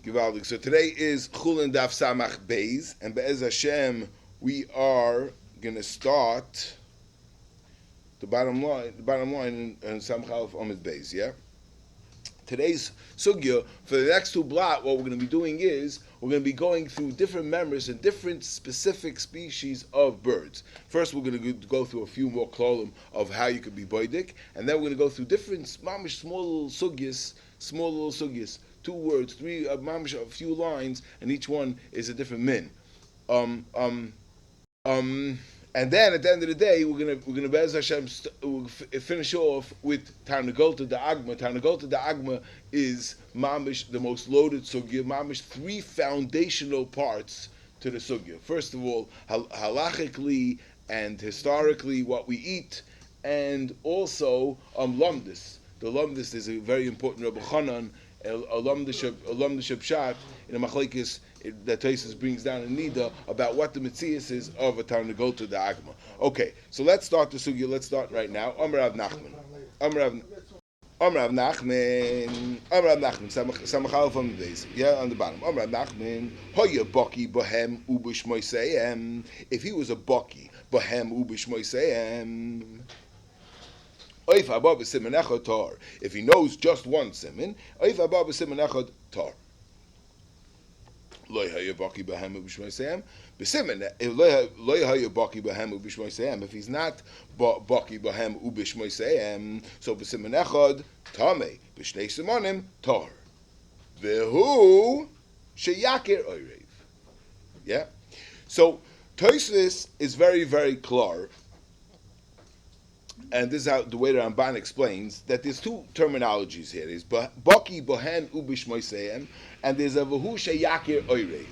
Givaldik. So today is Chulin Daf Samach Beis, and Be'ez Hashem, we are gonna start the bottom line in Samach Aleph Amid Beis. Yeah. Today's sugya for the next two blot, what we're going to be doing is we're going to be going through different members and different specific species of birds. First, we're going to go through a few more klolim of how you could be boidik, and then we're going to go through different mamish small little sugyas, 2 words, 3 mamish, a few lines, and each one is a different min. And then at the end of the day, we're gonna Be'ez Hashem finish off with Tarnagolta da Agma. Tarnagolta da Agma is mamish the most loaded sugya. Mamish 3 foundational parts to the sugya. First of all, halachically and historically, what we eat, and also lumdis. The lumdis is a very important Rabbi Chanan. A lumdis shot in a machlekes that Taisus brings down in Nida about what the Metzias is of a Tarnagolta da Agma. Okay, so let's start the sugya. Let's start right now. Amar Rav Nachman. Samachal from the days. Yeah, on the bottom. Amar Rav Nachman. Hoya baki bahem ubishmoiseyem. If he was a baki bahem ubishmoiseyem. If he knows just one siman, tar. If he's not baki bahem ubishmoiseyem, so b'siman echad tame b'shnei simonim tar. Vehu sheyakir oirev. Yeah. So Tosfos is very, very clear. And this is how the way the Ramban explains that there's 2 terminologies here. There's baki bohen ubishmoiseyem, and there's a vahu sheyakir oirev.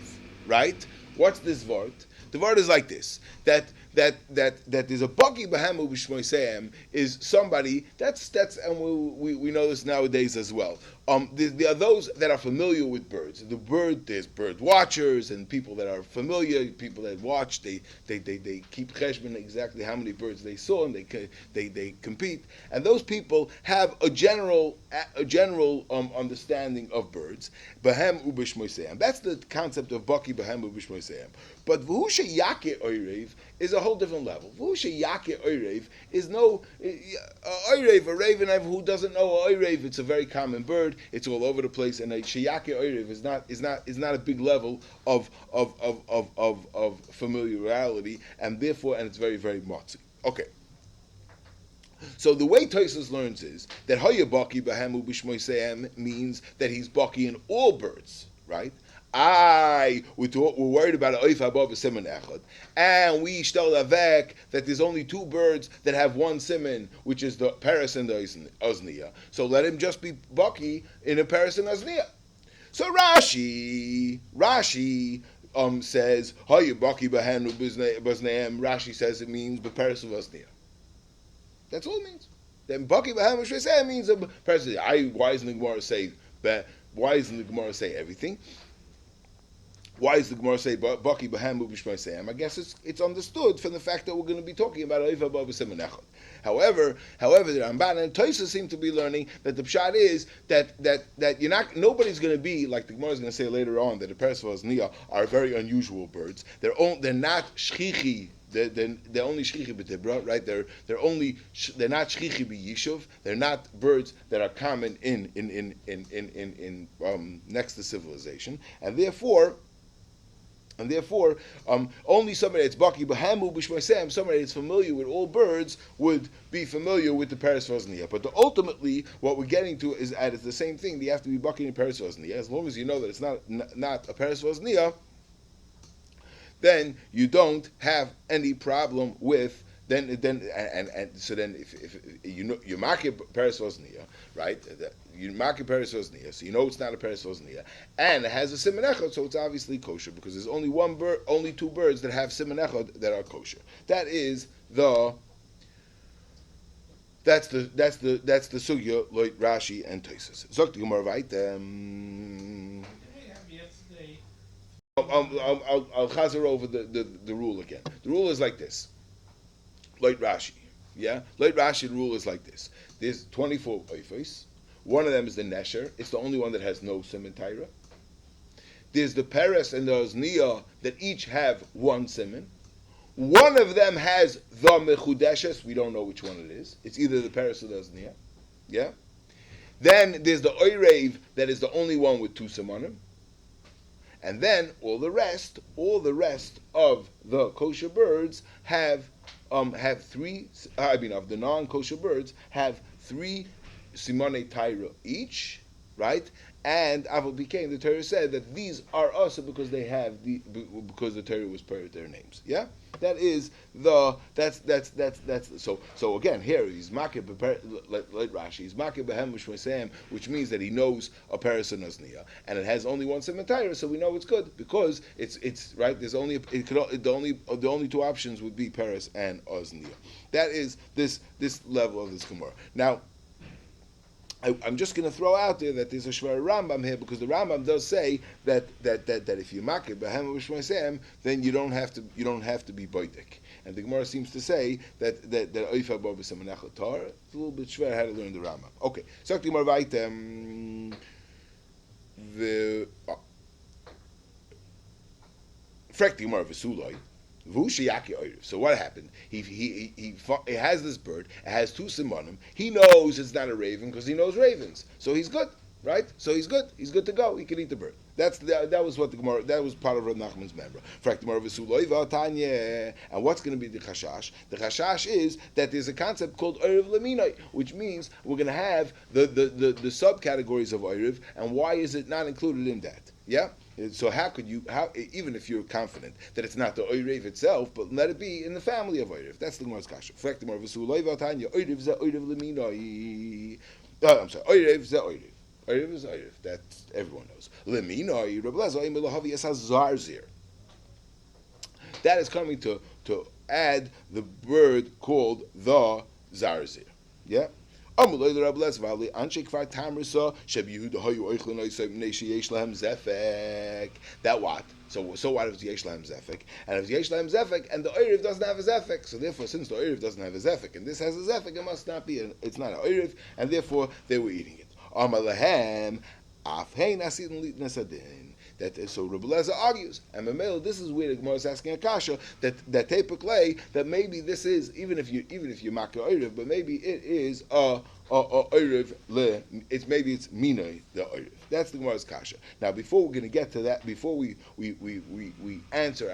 Right? What's this word? The word is like this: that there's a baki bohen ubishmoiseyem is somebody that's and we know this nowadays as well. There are those that are familiar with birds. There's bird watchers and people that are familiar, people that watch. They keep cheshbon exactly how many birds they saw, and they compete. And those people have a general understanding of birds. Bahem ubishmoiseyem. That's the concept of baki bahem ubishmoiseyem. But v'hu sheyakir oirev is a whole different level. V'hu sheyakir oirev is no oirev, a raven who doesn't know a oirev. It's a very common bird. It's all over the place, and a sheyakir oirev is not a big level of familiarity, and therefore, and it's very, very motzi. Okay. So the way Tosfos learns is that hoya baki bahamu b'shmoiseyem means that he's baki in all birds, right? We're worried about an oif above a siman echad, and we shtel avek that there's only 2 birds that have one siman, which is the paris and the ozniya. So let him just be baki in a paris and ozniya. So Rashi says hoya baki bahanu b'zneim. Rashi says it means the paris of ozniya. That's all it means. Then baki bahanu b'shmoiseyem means a paris. Why isn't the Gemara say that? Why doesn't the Gemara say everything? Why does the Gemara say baki bahamu b'shmoiseyem? I guess it's understood from the fact that we're going to be talking about oif above siman echad. However, the Ramban and Tosfos seem to be learning that the pshat is that nobody's going to be like the Gemara is going to say later on that the paris of ozniya are very unusual birds. They're not shchichi. They're only shchichi b'tibra, right? They're not shchichi b'yishuv. They're not birds that are common in next to civilization, and therefore, only somebody that's baki b'hamu b'shmoiseyem, somebody that's familiar with all birds, would be familiar with the paris ozniya. But ultimately, what we're getting to is that it's the same thing. You have to be baki in paris ozniya. As long as you know that it's not a paris ozniya, then you don't have any problem with. So then if you know you market paris ozniya, right? You market paris ozniya, so you know it's not a paris ozniya, and it has a siman echad, so it's obviously kosher because there's only 2 birds that have siman echad that are kosher. That's the sugya like Rashi and Tosfos. Zok the Gemara right. I'll chazer over the rule again. The rule is like this. Like Rashi, yeah? Like Rashi, the rule is like this. There's 24 oifos. One of them is the Nesher. It's the only one that has no siman Taira. there's the Peres and the Ozniya that each have one siman. One of them has the Mechudeshes. We don't know which one it is. It's either the Peres or the Ozniya. Yeah? Then there's the Oirev that is the only one with two simanim. And then all the rest of the kosher birds have three. Of the non-kosher birds have three simone taira each, right? And Aval became the Torah said that these are also because they have because the Torah was per their names. Yeah, that's so again here he's makir like Rashi he's makir behem mishmesem, which means that he knows a paris and ozniya, and it has only one cemetery, so we know it's good because it's right. There's only the only two options would be paris and ozniya. That is this level of this gemara. Now, I'm just going to throw out there that there's a shver Rambam here, because the Rambam does say that if you makir behem u'shmeisem, then you don't have to be boidik. And the Gemara seems to say that oifa bo b'semenach tar. It's a little bit shver how to learn the Rambam. Okay, so the Gemara vaytem the frek the Gemara v'suloi. So what happened? He has this bird. It has two simonim. He knows it's not a raven because he knows ravens. So he's good, right? So he's good. He's good to go. He can eat the bird. That was what the Gemara. That was part of Rav Nachman's member. And what's going to be the chashash? The chashash is that there's a concept called oiriv leminai, which means we're going to have the subcategories of oiriv. And why is it not included in that? Yeah. So how even if you're confident that it's not the oirev itself, but let it be in the family of oirev? That's the Gemara's kasha. I'm sorry, oirev is oirev. Oirev is oirev. That everyone knows. That is coming to add the bird called the zarzir. Yeah. That what? So what if it's yesh lahem zefek? And if it's yesh lahem zefek, and the oiriv doesn't have a zefek, so therefore, since the oiriv doesn't have a zefek, and this has a zefek, it must not be. It's not an oiriv, and therefore they were eating it. So Rebbe Lezer argues, and Mamela, this is where the Gemara is asking a kasha that tepeklei, that maybe this is even if you makir oiriv, but maybe it is a oiriv le. Maybe it's minay the oiriv. That's the Gemara's kasha. Now, before we're going to get to that, before we answer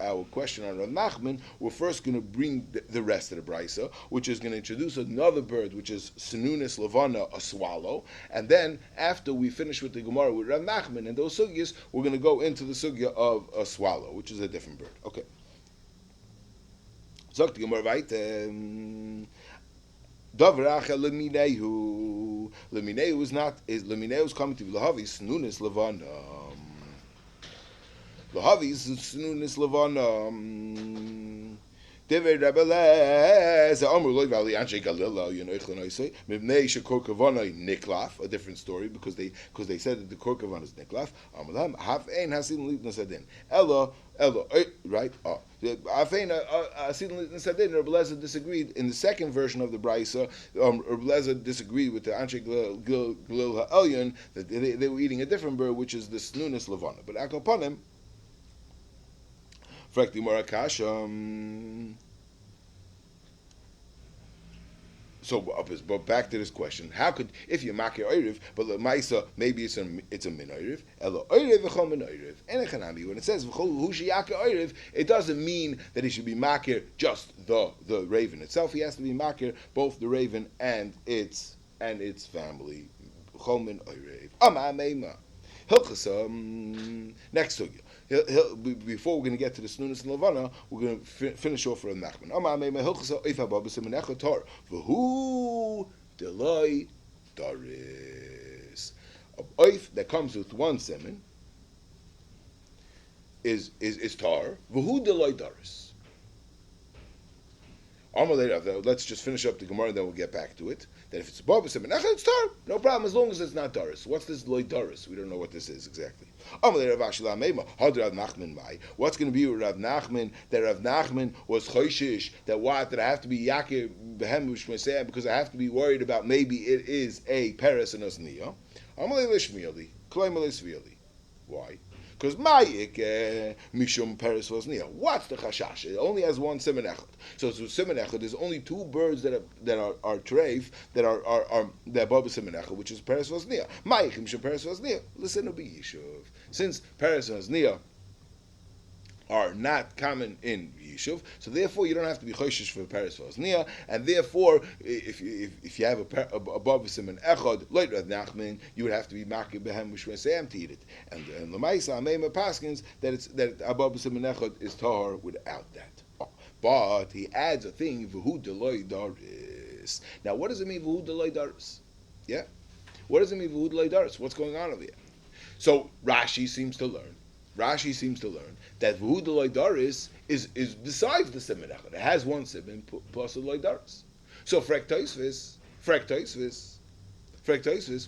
our question on Rav Nachman, we're first going to bring the rest of the brisa, which is going to introduce another bird, which is Sinunis Levana, a swallow, and then after we finish with the Gemara with Rav Nachman and those sugyas, we're going to go into the sugya of a swallow, which is a different bird. Okay. Sagt die Gemara weiter. Davracha leminehu. Leminehu is coming to Lahavi Snunis Levana. Lahavi is Snunis Levana. Dever Rebele ze Amr loy vali Anshe Galila Yonoichlenoise Mibnei Shekorkavana Niklaf, a different story because they said that the Korkavan is Niklaf. Amalam Haf Ein Hasin Litna Sadin Ella right? Afein Hasin Litna Sadin. Rebbe Lezer disagreed in the second version of the Brisa. Rebbe Lezer disagreed with the Anshe Galil Ha'elyon that they were eating a different bird, which is the Snunis Levana. But Akoponim. So but back to this question: how could, if you makir oiriv, but the ma'isa maybe it's a min oiriv, elo oiriv v'chol min oiriv, and echanami, when it says v'chol hu sheyakir oiriv, it doesn't mean that he should be makir just the raven itself. He has to be makir both the raven and its family. V'chol min oiriv. Amameima. Next sugya. Before we're going to get to the Snunis and Levana, we're going to finish off with Nachman. V'hu deloi daris. A oif that comes with one semen is tar. V'hu deloi daris. Let's just finish up the Gemara, and then we'll get back to it. That if it's above semen, it's tar, no problem, as long as it's not daris. What's this loy daris? We don't know what this is exactly. What's going to be with Rav Nachman? That Rav Nachman was choishish, that I have to be yakir behem u'shmeseh, because I have to be worried about maybe it is a peres and osniya. Why? Because Mayik Mishum Peres was near. What's the chashash? It only has one siman echad. So siman echad, there's only two birds that are treif that are above siman echad, which is Peres was near. Mayik Mishum Peres was near. Listen to be Yishuv. Since Peres was near are not common in Yishuv, so therefore you don't have to be choishish for Paris Vosnia, and therefore if you have above siman echad loit rad nachman, you would have to be makir behem mishmesayim to eat it, and lemaisa ameima paskins that above siman echad is tahar without that. But he adds a thing v'hu deloy daris. Now what does it mean v'hu deloy daris? Yeah, what does it mean v'hu deloy daris? What's going on over here? So Rashi seems to learn that v'hu deloy daris is besides the siman echad. It has one siman plus a deloy daris. So frek toisvis.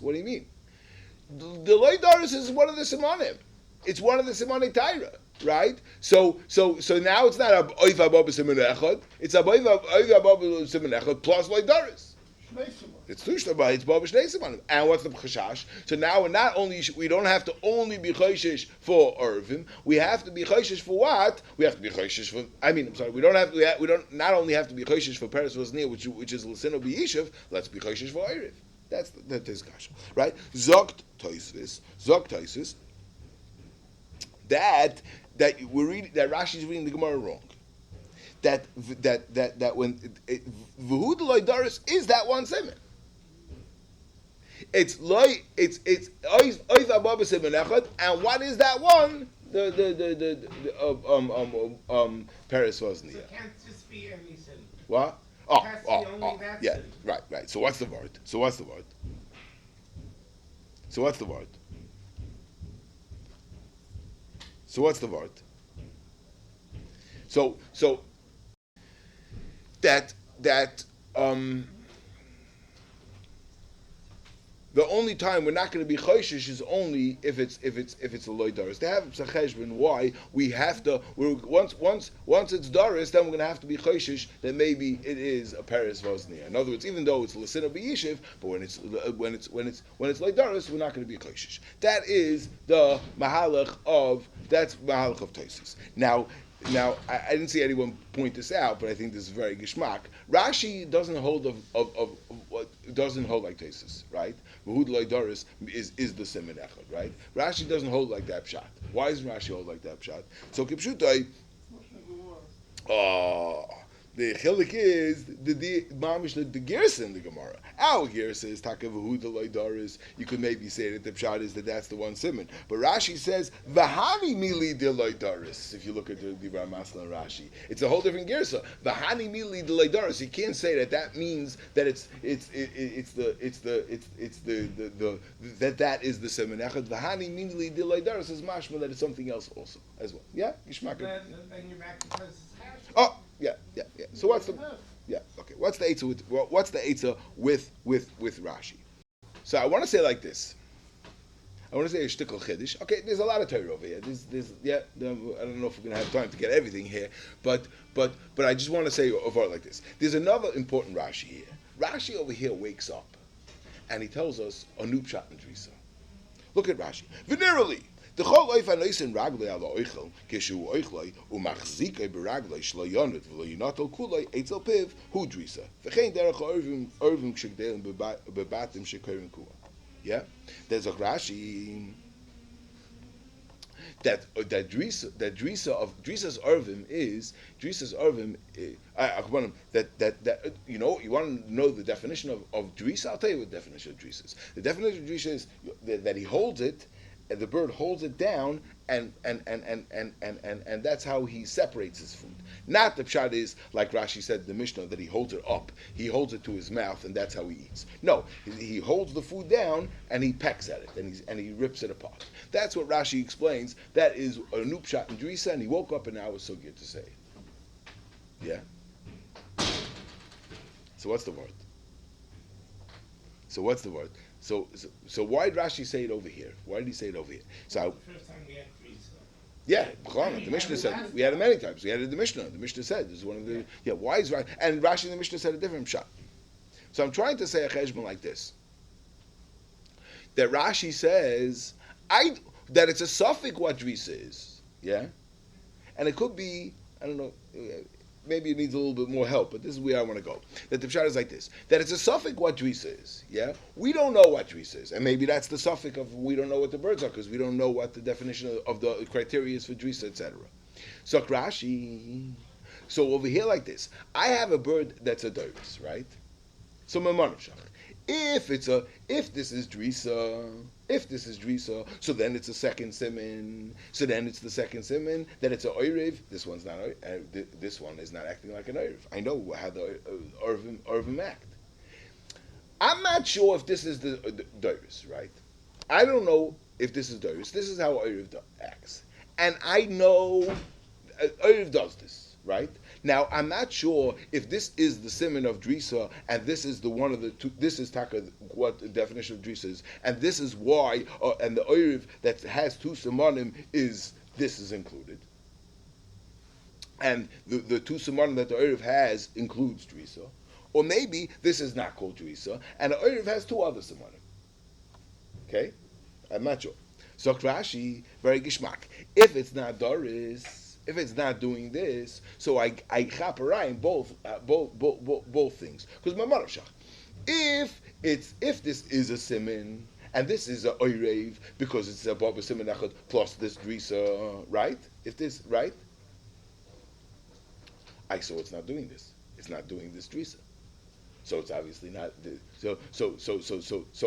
What do you mean? The deloy daris is one of the simanim. It's one of the simanei Taira, right? So now it's not a oiv abab siman echad. It's a oiv abab siman echad plus deloy daris. It's tushtabah. It's babish neisimanim. And what's the chashash? So now we don't have to only be choishish for Irvim. We have to be choishish for what? We have to be choishish for. We don't not only have to be choishish for Peres Vosnia, which is L'sino B'Yishuv. Let's be choishish for Irvim. That's kasha, right? Zokt Toisvis. That we're reading, that Rashi's reading the Gemara wrong. That when v'hu deloy daris is that one siman. It's oiv ababa siman echad, and what is that one? The Peres Vosnia. So it can't just be any sin. What? Yeah, right. So what's the word? So what's the word? So that the only time we're not going to be choishish is only if it's a loy daris. They have cheshbon why we have to. Once it's daris, then we're going to have to be choishish that maybe it is a Peres Vosnia. In other words, even though it's l'sina b'yishiv, but when it's loy daris, we're not going to be choishish. That is the mahalach of Tosfos. Now, I didn't see anyone point this out, but I think this is very gishmak. Rashi doesn't hold like Tosfos, right? V'hu deloy daris is the siman echad, right? Rashi doesn't hold like that pshat. Why doesn't Rashi hold like that pshat? So kipshutai, the chilik is the mamish the gersa in the Gemara. Our gersa is taka v'hu deloy daris. You could maybe say that the pshat is that's the one siman, but Rashi says v'hani mili deloy daris. If you look at the Divrei Masla and Rashi, it's a whole different gersa. V'hani mili deloy daris. You can't say that means that that is the siman echad. V'hani mili deloy daris is mashma that it's something else also as well. Yeah, Gishmak. Then you're back to Tosfos' hash. Oh. Yeah. So what's the What's the eitzah with Rashi? So I want to say like this. I want to say a shtickle chiddush. Okay, there's a lot of Torah over here. I don't know if we're going to have time to get everything here, but I just want to say over like this. There's another important Rashi here. Rashi over here wakes up, and he tells us a new pshat and drisa. Look at Rashi. Venerally. The whole life I listen raglei ala oichel kishu oichlei umachzikei beraglei shlo yonet v'lo yonatel kulei eitzel piv hu drisa v'chein derech orvim kshegdelim bebatim shekorim kua. Yeah, there's a Rashi that Drisa's Arvim is that you know, you want to know the definition of Drisa. I'll tell you what the definition of Drisa is. The definition of Drisa is that he holds it. And the bird holds it down, and that's how he separates his food. Not the pshat is like Rashi said in the Mishnah that he holds it up. He holds it to his mouth, and that's how he eats. No, he holds the food down and he pecks at it, and he rips it apart. That's what Rashi explains. That is a new pshat in Drisa, and he woke up and now was so good to say it. Yeah. So what's the word? So why did Rashi say it over here? Why did he say it over here? So The first time we had Drisa. yeah, the Mishnah said we had it many times. We had it in the Mishnah. The Mishnah said this is one of the Why is Rashi and Rashi in the Mishnah said a different shot. So I'm trying to say a cheshbon like this. That Rashi says that it's a suffix what drisa is. Yeah? And it could be, I don't know, maybe it needs a little bit more help, but this is where I want to go. That the pshat is like this: that it's a suffix what drisa is. Yeah, we don't know what drisa is, and maybe that's the suffix of we don't know what the birds are because we don't know what the definition of the criteria is for drisa, etc. So Rashi. So over here, like this, I have a bird that's a doris, right? So Mamanavshach. If this is drisa, so then it's a second siman. So then it's the second siman. Then it's a oiriv. This one's not. This one is not acting like an oiriv. I know how the oirivim act. I'm not sure if this is the doris, right? I don't know if this is doris. This is how oiriv acts, and I know oiriv does this, right? Now, I'm not sure if this is the siman of drisa, and this is the one of the two. This is taka what the definition of drisa is, and this is why. And the oiriv that has two simanim is this is included, and the two simanim that the oiriv has includes drisa, or maybe this is not called drisa, and the oiriv has two other simanim. Okay, I'm not sure. So Rashi, very gishmak. If it's not doris. If it's not doing this, so I chaperayim both things. Because my marashach, if this is a siman and this is a oirev because it's a baba siman echad plus this drisa, right? If this right, I saw it's not doing this. It's not doing this drisa. So it's obviously not. So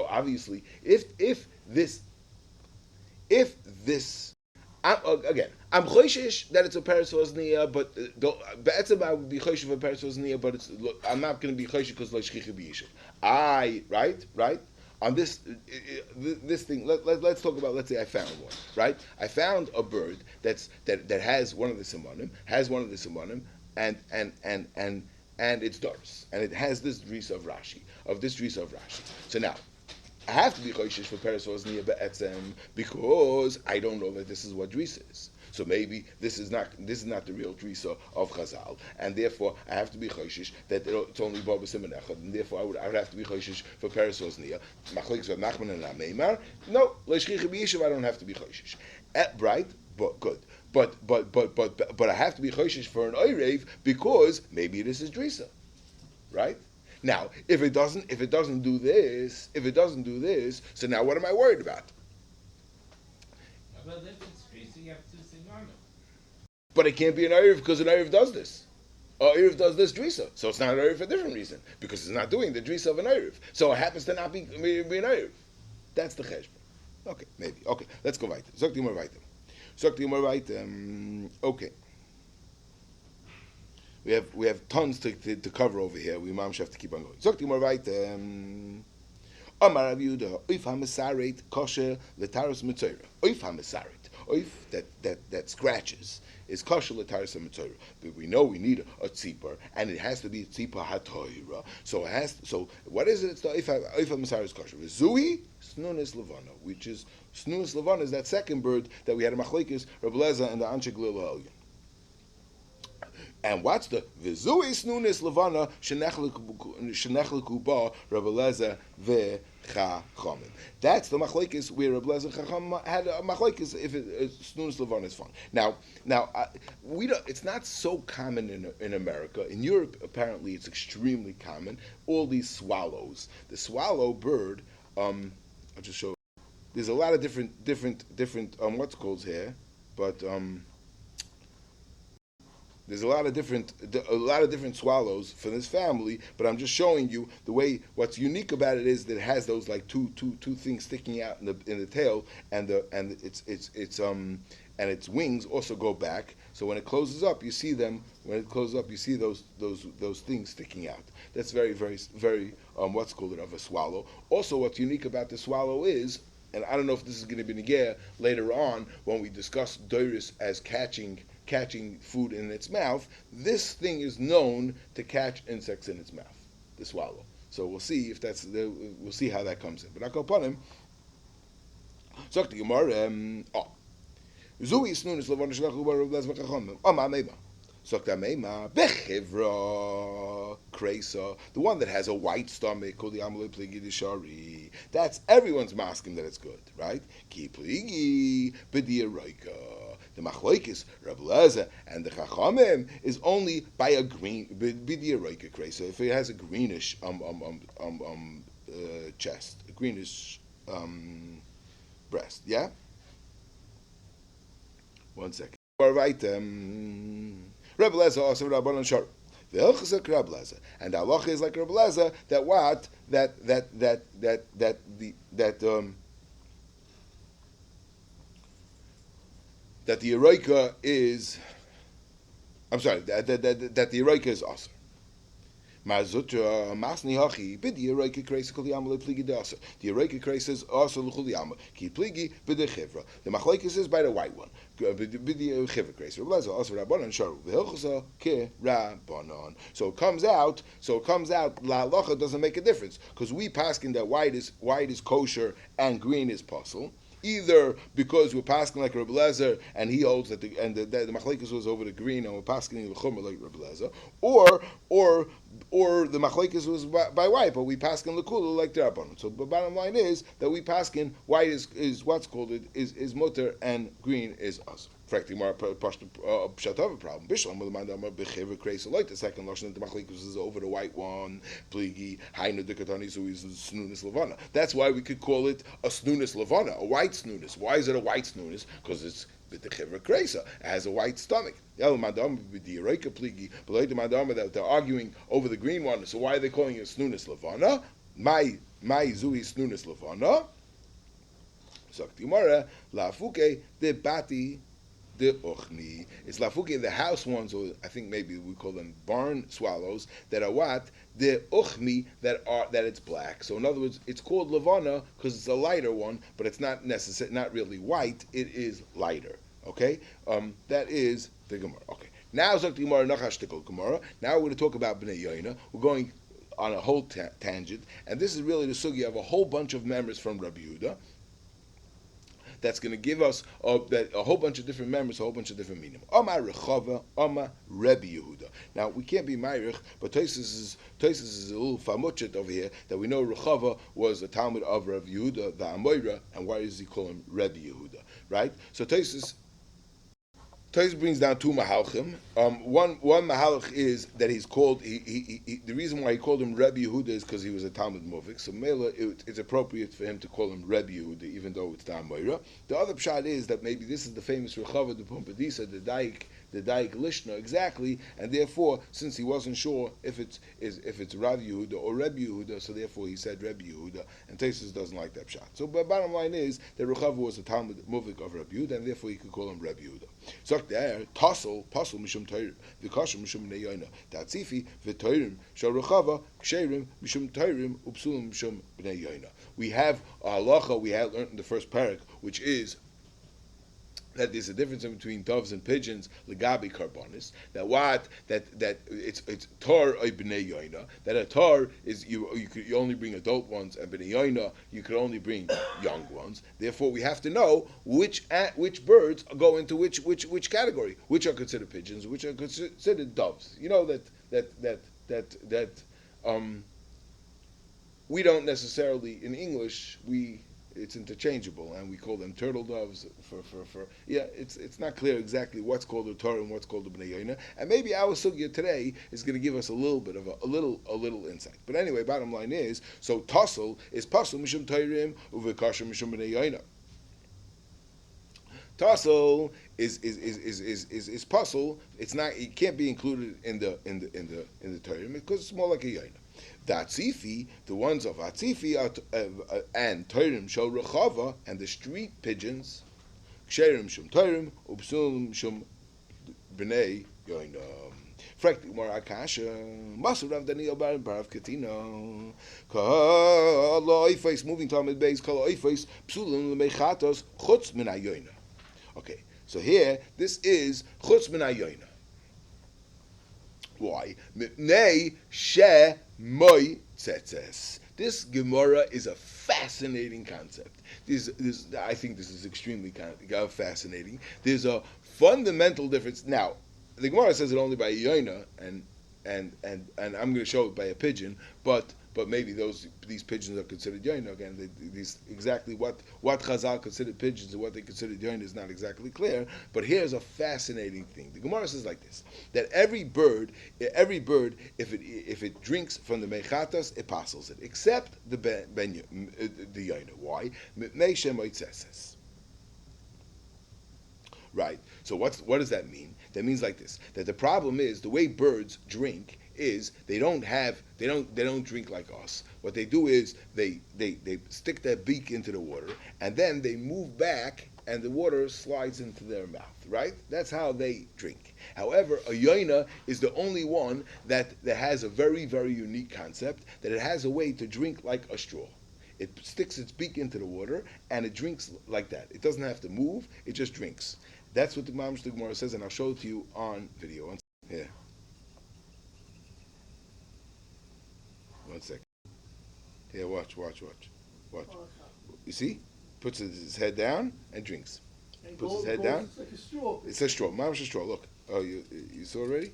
obviously, if this. I'm choishish that it's a parasosnia, but be'etzem I would be choishish for parasosnia, but I'm not going to be choishish because lo shchicha b'yishuv. Right. On this thing, let's talk about. Let's say I found one. Right. I found a bird that has one of the simanim, and it's doris, and it has this drisa of Rashi. So now. I have to be choishish for parasosnia be'etzem because I don't know that this is what drisa is. So maybe this is not the real drisa of Chazal, and therefore I have to be choishish that it's only baba siman echad, and therefore I would have to be choishish for parasosnia. Machlokes of Nachman and Ameimar. No, leishchicha b'yishuv I don't have to be choishish. Right, but good. But I have to be choishish for an oirev because maybe this is drisa, right? Now, if it doesn't do this, so now what am I worried about? Well, if it's drisa, you have two simanim. But it can't be an Erev because an Erev does this. Erev does this drisa. So it's not an Erev for a different reason. Because it's not doing the drisa of an Erev. So it happens to not be an Erev. That's the cheshbon. Okay, maybe. Okay, let's go weiter. Sag die mal weiter. Okay. We have tons to cover over here. We mamish have to keep on going. Sag die mal weiter. Amar Rav Yehuda, oif ha-mesaret kosher l'taros metzora. Oif ha-mesaret, oif that scratches, is kosher l'taros metzora. But we know we need a tzipor, and it has to be tzipor hatoira. So what is it? It's the oif ha-mesaret is kosher. Zui snunis levana, which is snunis levana is that second bird that we had in Machlekes, Reb Leza and the Anshe Glil Ha'elyon. And what's the v'zui snunis levana shenechliku ba Reb Eliezer v'chachamim? That's the machlekes where Reb Eliezer v'chachamim had a machlekes if snunis levana is fun. Now we don't. It's not so common in America. In Europe, apparently, it's extremely common. All these swallows, the swallow bird. I'll just show. There's a lot of different what's called here, but there's a lot of different swallows for this family, but I'm just showing you the way. What's unique about it is that it has those like two things sticking out in the tail, and its wings also go back. So when it closes up, you see them. When it closes up, you see those things sticking out. That's very what's called it of a swallow. Also, what's unique about the swallow is, and I don't know if this is going to be negaya later on when we discuss doris as catching food in its mouth. This thing is known to catch insects in its mouth, the swallow. So we'll see if we'll see how that comes in. But I'll go upon him. Zok the Gemara. Zui snunis levon shlechu bar Reb Eliezer v'chachamim. Meima. Zok the Meima bechivra kresa, the one that has a white stomach called the amalei pligi dishari. That's everyone's masking that it's good, right? Ki pligi b'di'eroika. The machlokes Rabbi Eliezer and the Chachamim is only by a green b'di'eroika kreis. So if it has a greenish chest, a greenish breast, yeah. 1 second. All right. Rabbi Eliezer also Rabbanan Shor. The Hilchos like Rabbi Eliezer, and the halacha is like Rabbi Eliezer that what that the eroika is. I'm sorry. That the eroika is also. Mazutra masni hachi bidi eroika kreis kol yam lepligi dasa. The eroika kreis is also l'chul yam ki pligi bidi chivra. The machlokes is by the white one. Bidi chivra kreis. Rabbi Eliezer also Rabbanan sharu v'hilchasa ke Rabbanan. So it comes out. La halacha doesn't make a difference because we paskin that white is kosher and green is pasul. Either because we're passing like Rabbi Eliezer and he holds that the machlekes was over the green and we're passing the chumrah like Rabbi Eliezer, or the machlekes was by white, but we passing the kula like the Rabbanon. So the bottom line is that we passing white is what's called is mutter and green is us. Frankly, more pshatava problem. Bishlam with the mandama bechever kreis like the second lashon the machlekes is over the white one. Pligi hainu dekatani so is snunis levana. That's why we could call it a snunis levana, a white snunis. Why is it a white snunis? Because it's with the chevra kreisa. It has a white stomach. That they're arguing over the green one. So why are they calling it snunis levana? My zui snunis levana. So Gemara lafuke de bati. The ochni. It's lafuki, the house ones, or I think maybe we call them barn swallows, that are what? The ochni, that it's black. So in other words, it's called levana because it's a lighter one, but it's not not really white, it is lighter. Okay? That is the Gemara. Okay. Now Zok the Gemara Nachash Tikol Gemara. Now we're going to talk about Bnei Yona. We're going on a whole tangent, and this is really the sugi of a whole bunch of members from Rabbi Yehuda. That's going to give us a whole bunch of different members, a whole bunch of different meaning. Omar Rechava, Omar Rebbe Yehuda. Now we can't be Meirich, but Tosis is a little famuchet over here that we know Rechava was a Talmud of Rav Yehuda, the Amoira, and why does he call him Rebbe Yehuda? Right? So Tosis brings down two mahalchim. One mahalch is that he's called. The reason why he called him Rebbe Yehuda is because he was a Talmud Movik. So Mela, it's appropriate for him to call him Rebbe Yehuda, even though it's the Amoira. The other pshat is that maybe this is the famous Rechava de Pumpadisa, the Daik Lishna exactly, and therefore, since he wasn't sure if it's Rav Yehuda or Rebbe Yehuda, so therefore he said Rebbe Yehuda, and Tesis doesn't like that pshat. So, but bottom line is that Rechava was a Talmud Movik of Rebbe Yehuda, and therefore he could call him Rebbe Yehuda. So there, Tassel mishum Torah, v'kasher mishum Bnei Yona, Tatzifi v'Torim shel Rechava ksherim mishum Torim upsulim mishum Bnei Yona. We have a halacha we had learned in the first parak, which is that there's a difference between doves and pigeons, legabi karbonis. That it's tar or bnei yoina. That a tar is you only bring adult ones, and bnei yoina you could only bring young ones. Therefore, we have to know which birds go into which category, which are considered pigeons, which are considered doves. You know that we don't necessarily in English it's interchangeable, and we call them turtle doves. It's not clear exactly what's called a Torah and what's called a Bnei Yona, and maybe our sugya today is going to give us a little bit of a little insight. But anyway, bottom line is, so Tassel is Pasul Mishum Torim Uvekasher Mishum Bnei Yona. Tassel is Pasul. It's not. It can't be included in the Torah because it's more like a Yona. The Atzifi, the ones of Atzifi and Torim Shel Rechava, and the street pigeons, Ksherim Shum Torim, Upsulim Shum Bnei Yona. Frankly, more Akasha, MESORAH Daniel Baran Barav Katino, Kala Oifes, moving Talmud Beis, Kala Oifes, Psulim Lemechatos, Chutz Min HaYona. Okay, so here, this is Chutz Min HaYona. Why? Mipnei she moi tzetzes. This Gemara is a fascinating concept. I think this is extremely fascinating. There's a fundamental difference. Now, the Gemara says it only by a Yona, and I'm going to show it by a pigeon, but but maybe these pigeons are considered Yona. Again, these exactly what Chazal considered pigeons and what they considered Yona is not exactly clear. But here's a fascinating thing. The Gemara says like this: that every bird, if it drinks from the mechatas, it passes it, except the Yona. Why? Right. So what does that mean? That means like this: that the problem is the way birds drink is they don't drink like us. What they do is they stick their beak into the water and then they move back and the water slides into their mouth. Right. That's how they drink. However, a Yona is the only one that has a very, very unique concept, that it has a way to drink like a straw. It sticks its beak into the water and it drinks like that. It doesn't have to move. It just drinks. That's what the Gemara says, and I'll show it to you on video. Here. One second. Here, watch. You see? Puts his head down and drinks. Puts his head down. It's like a straw. It's a straw. Mamish a straw. Look. Oh, you saw already?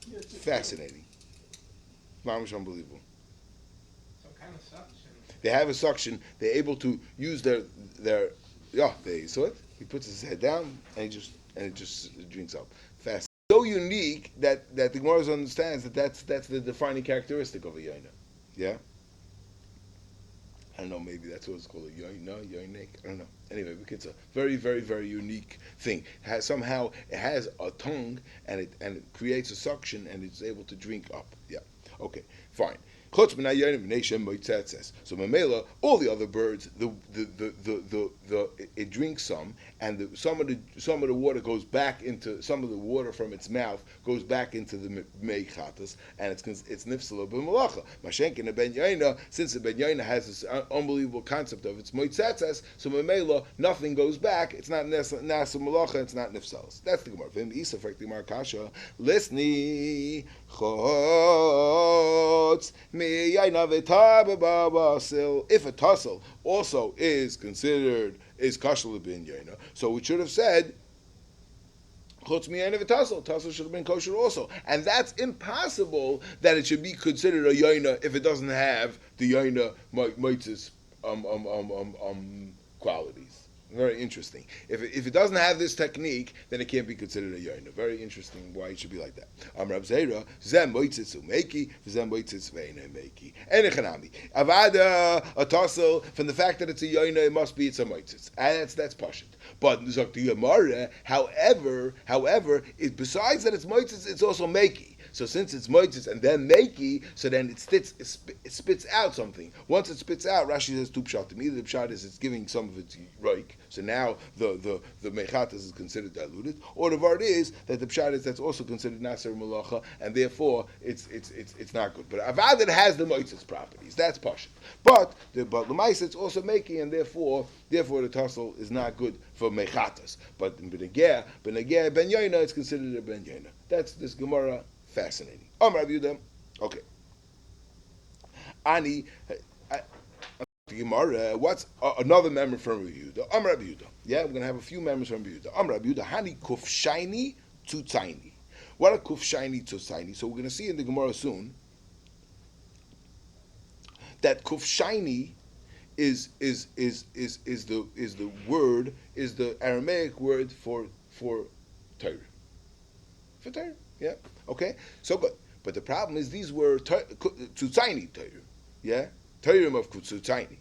Yeah, Fascinating. Mamish unbelievable. Some kind of suction. They have a suction. They're able to use their you saw it? He puts his head down and it just drinks up fast. So unique that the Gemara understands that's the defining characteristic of a Yona. Yeah? I don't know, maybe that's what it's called, a Yona, Yonik, I don't know. Anyway, it's a very, very, very unique thing. Somehow it has a tongue and it creates a suction and it's able to drink up. Yeah. Okay, fine. So Mamela, all the other birds, it drinks some, and some of the water goes back into, some of the water from its mouth goes back into the meichatas, and it's nifsala b'malacha. Mashenkin ben Yona, since the ben Yona has this unbelievable concept of its moitzetzes, so Mamela, nothing goes back. It's not nasa malacha. It's not nifsalas. That's the Gemara. V'im isa frek the Gemara kasha. Listni chotz. If a tussle also is considered kosher bin Yona, so we should have said chutz miyayin v'tussel. Tussle should have been kosher also, and that's impossible that it should be considered a Yona if it doesn't have the Yona mitzvahs qualities. Very interesting. If it doesn't have this technique, then it can't be considered a Yona. Very interesting why it should be like that. Rab Zera, zem moitzitz umeki, zem moitzitz ve'ene meki. Enechanami. Avada, a tussle, from the fact that it's a Yona, it must be it's a moitzitz. And that's pashut. But Zok the Gemara, however, besides that it's moitzitz, it's also meki. So since it's moitzitz and then meki, so then it spits out something. Once it spits out, Rashi says two pshatim. Either the pshat is it's giving some of its roik, so now the mechatas is considered diluted, or the vart is that the pshat is that's also considered naser malacha, and therefore it's not good. But avad it has the moitzitz properties. That's pashut. But l'maisa it's also making, and therefore the tussle is not good for mechatas. But in benegea ben Yona, it's considered a ben Yona. That's this Gemara. Fascinating. Rabbi Yehuda. Okay. Ani. Gemara. What's another member from Rabbi Yehuda? Rabbi Yehuda. Yeah, we're going to have a few members from Rabbi Yehuda. Rabbi Yehuda. Hani kufshayni tutzaini. What are kufshayni tutzaini? So we're going to see in the Gemara soon that kufshayni is the Aramaic word for Torah. For Torah. Yeah. Okay. So good. But the problem is these were tutzaini Torah. Yeah. Torah of tutzaini.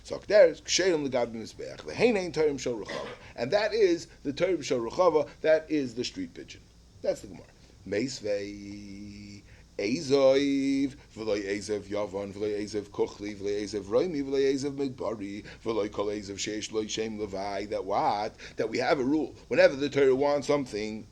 So there's ksherim legab mizbeach. Lehein Torah shel rechava, and that is the Torah shel rechava. That is the street pigeon. That's the Gemara. Meisvei Ezoiv v'loy Ezev Yavan v'loy Ezev Kuchli v'loy Ezev Roimi v'loy Ezev Midbari v'loy Kol Ezev Sheish Loy Shem Levai. That we have a rule. Whenever the Torah wants something.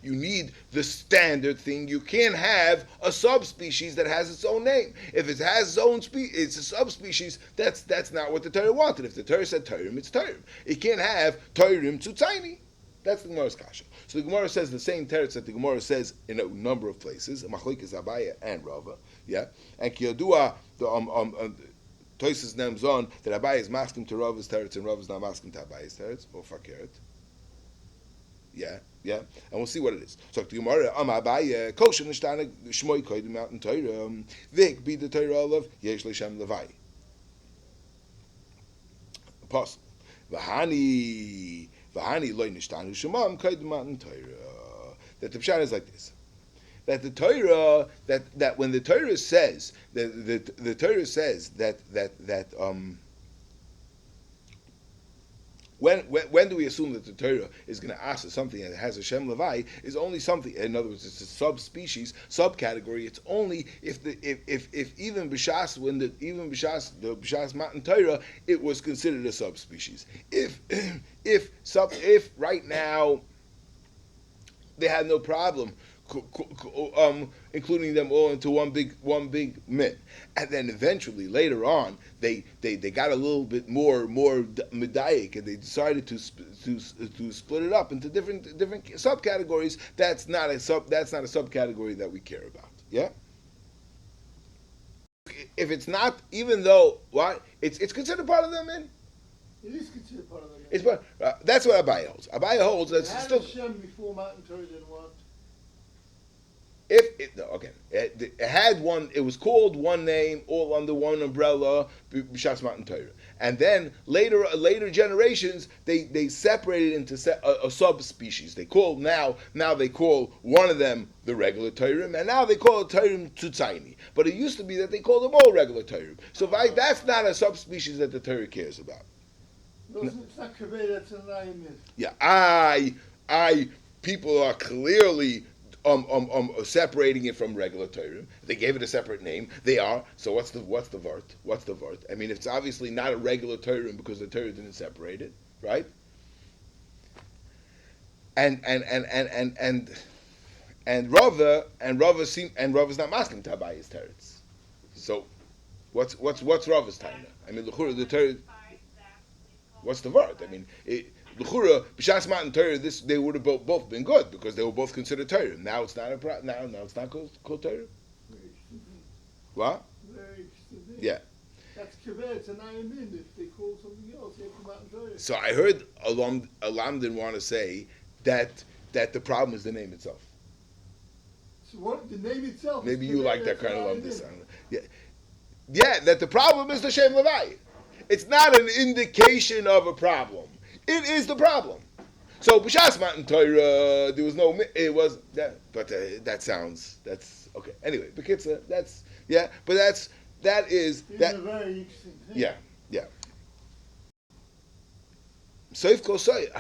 You need the standard thing. You can't have a subspecies that has its own name. If it has its own it's a subspecies. That's not what the Torah wanted. If the Torah said Torah, it's Torah. It can't have Torah tutzaini. That's the Gemara's kasha. So the Gemara says the same teretz that the Gemara says in a number of places. Machlokes Abaye and Rava. Yeah, and Kiyadua the Toises names on that Abaye is masking to Rava's teretz and Rava is not masking to Abaye's teretz or fakeret. Yeah, yeah, and we'll see what it is. So the Gemara, Abaye, kosher nishtana shmoi koydim mountain Torah, vik be the Torah olav yesh leShem levai. Apostle, v'hani loy nishtanu shemam koydim mountain Torah. That the pshat is like this. That the Torah, that when the Torah says the Torah says that when do we assume that the Torah is going to ask us something that has a Shem Levai is only something, in other words, it's a subspecies, subcategory. It's only if even B'shas, the B'shas Matan Torah, it was considered a subspecies. If right now they had no problem including them all into one big min, and then eventually later on they got a little bit more medayik, and they decided to split it up into different subcategories. That's not a subcategory that we care about. Yeah. If it's not, even though what it's considered part of the min. It is considered part of the min. It's part. That's what Abaye holds. Abaye holds that it's still. Hashem before Matan Torah didn't want. It had one. It was called one name, all under one umbrella, B'shas Matan Torah. And then later generations, they separated into a subspecies. They call now they call one of them the regular Torah, and now they call it Torah Tutzaini. But it used to be that they called them all regular Torah. So that's not a subspecies that the Torah cares about. No, it's not kaveh. That's an ayim. Yeah, people are clearly. Separating it from regular Torah. They gave it a separate name. They are. So what's the vart? What's the vart? I mean, it's obviously not a regular Torah because the Torah didn't separate it, right? And Rava Rava's not masking to Abaye's teretz. So what's Rava's taina? I mean, the Torah. What's the vart? I mean, L'chura, B'shas Matan Torah, they would have both been good because they were both considered Torah. Now it's not now it's not called Torah. What? Yeah. That's kaveh. It's an ayim. If they call something else, they come out and Torah. So I heard Alam didn't want to say that the problem is the name itself. So what? The name itself. Maybe you like that kind of love this. Yeah. That the problem is the Shem Levai. It's not an indication of a problem. It is the problem. So B'shas Matan Torah, there was no. It was that, but that's okay. Anyway, B'kitza, but that is that. A very interesting thing. Yeah. Soif Kosai.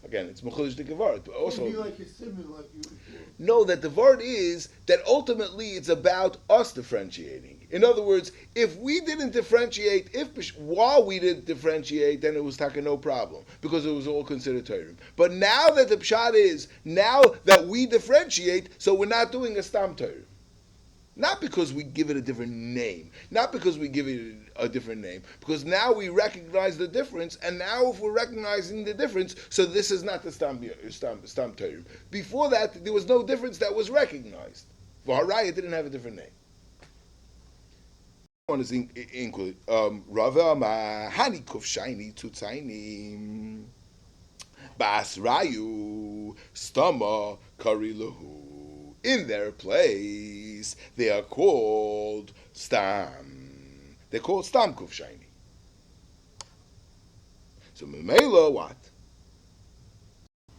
Again, it's Mechulish the Gevart, but also. It'd be like a simon, like you before. No, that the word is that ultimately it's about us differentiating. In other words, if we didn't differentiate, while we didn't differentiate, then it was taka no problem because it was all considered Torah. But now that the pshat is, now that we differentiate, so we're not doing a stam Torah. Not because we give it a different name, because now we recognize the difference, and now if we're recognizing the difference, so this is not the stam Torah. Before that, there was no difference that was recognized. For Haraya, didn't have a different name. One is included. Rava ma hani kufshayni tutzaini basrayu stama karilahu. In their place, they are called stam. They're called stam kufshayni. So memela what?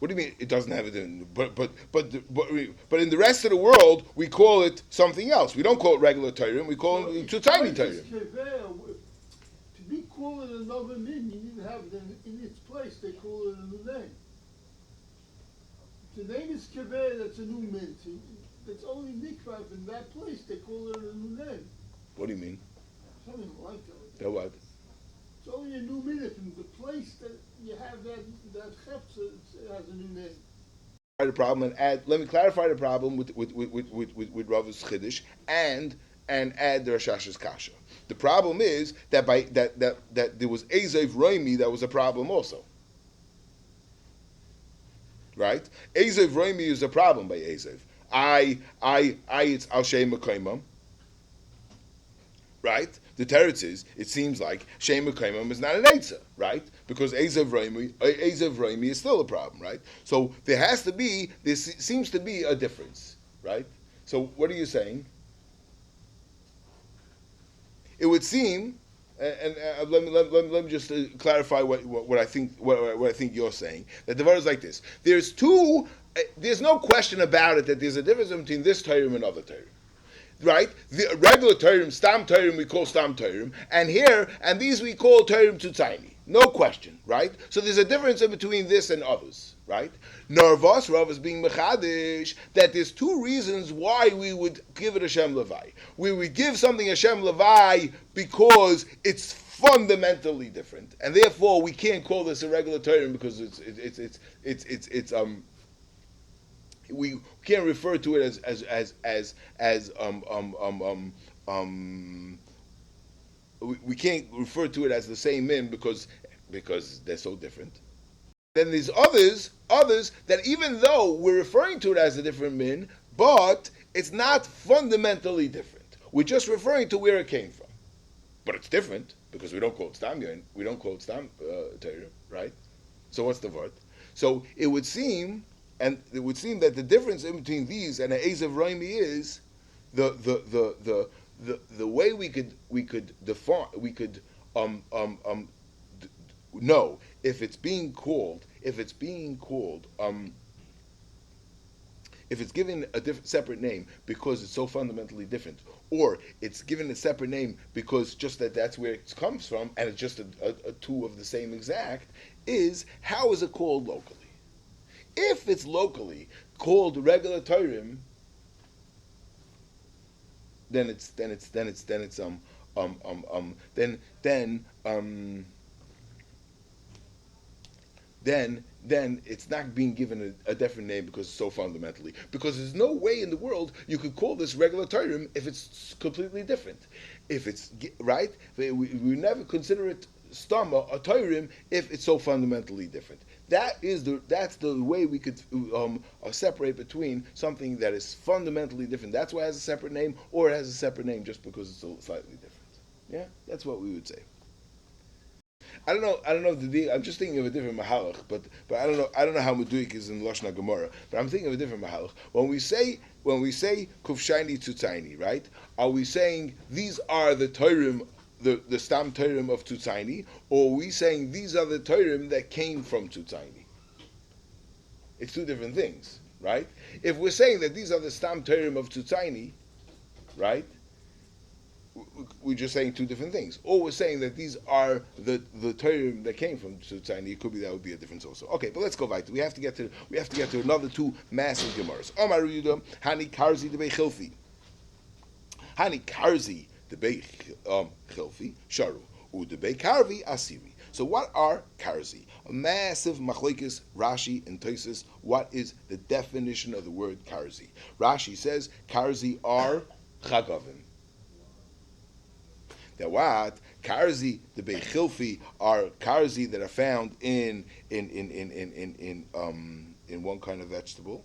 What do you mean it doesn't have it in? But in the rest of the world, we call it something else. We don't call it regular Torah. We call it tutzaini Torah. To be called another min, you need to have it in its place. They call it a new name. The name is kaveh. That's a new min. It's only mikvah in that place. They call it a new name. What do you mean? Something like that. That what? It's only a new minute in the place that you have that chepsa has a new name. The problem and add. Let me clarify the problem with Rava's chiddush and add the Rashash's kasha. The problem is that that there was Ezev Roimi that was a problem also. Right? Ezev Roimi is a problem by Ezev. It's Al Shem Mekayimam. Right? The teretz is, it seems like Shem Mekayim is not an Eitzah, right? Because Ezav Raimi is still a problem, right? So there seems to be a difference, right? So what are you saying? It would seem, and let me just clarify what I think you're saying. That the word is like this: there's no question about it that there's a difference between this Torah and other Torah. Right? The regular Torah, Stam Torah, we call Stam Torah, and these we call Torah Tutzaini. No question, right? So there's a difference in between this and others, right? Nervos, Rav is being mechadish, that there's two reasons why we would give it Hashem Levi. We would give something Hashem Levi because it's fundamentally different, and therefore we can't call this a regular Torah because we can't refer to it we can't refer to it as the same min because they're so different. Then there's others that even though we're referring to it as a different min, but it's not fundamentally different. We're just referring to where it came from. But it's different because we don't call it Stam Yon, we don't call it Stam Torah, right? So what's the word? So it would seem that the difference in between these and the Ezav Raimi is the way we could know if it's given a separate name because it's so fundamentally different, or it's given a separate name because just that's where it comes from and it's just a two of the same exact, is how is it called locally? If it's locally called regular Torah, then it's not being given a different name because it's so fundamentally. Because there's no way in the world you could call this regular Torah if it's completely different. If it's right, we never consider it stama a Torah if it's so fundamentally different. That's the way we could separate between something that is fundamentally different. That's why it has a separate name, or it has a separate name just because it's slightly different. Yeah, that's what we would say. I don't know. I'm just thinking of a different mahalach, but I don't know how Meduik is in Lashon Gemara. But I'm thinking of a different mahalach. When we say kufshayni tutzaini, right? Are we saying these are the Torahim, the Stam Torahim of Tutzaini, or are we saying these are the Torahim that came from Tutzaini? It's two different things, right? If we're saying that these are the Stam Torahim of Tutzaini, right? We're just saying two different things. Or we're saying that these are the Torahim that came from Tutzaini. It could be that would be a difference also. Okay, but let's go back. We have to get to another two massive Gemaras. Omar Yudah, Hani Karzi de Bechilfi. Hani Karzi the Bei Chilfi, Sharu, U the Bei Karvi, Asiri. So what are Karzi? A massive machlekes, Rashi and Tosfos. What is the definition of the word Karzi? Rashi says Karzi are Chagavim. That what? Karzi, the Bei Chilfi, are Karzi that are found in one kind of vegetable.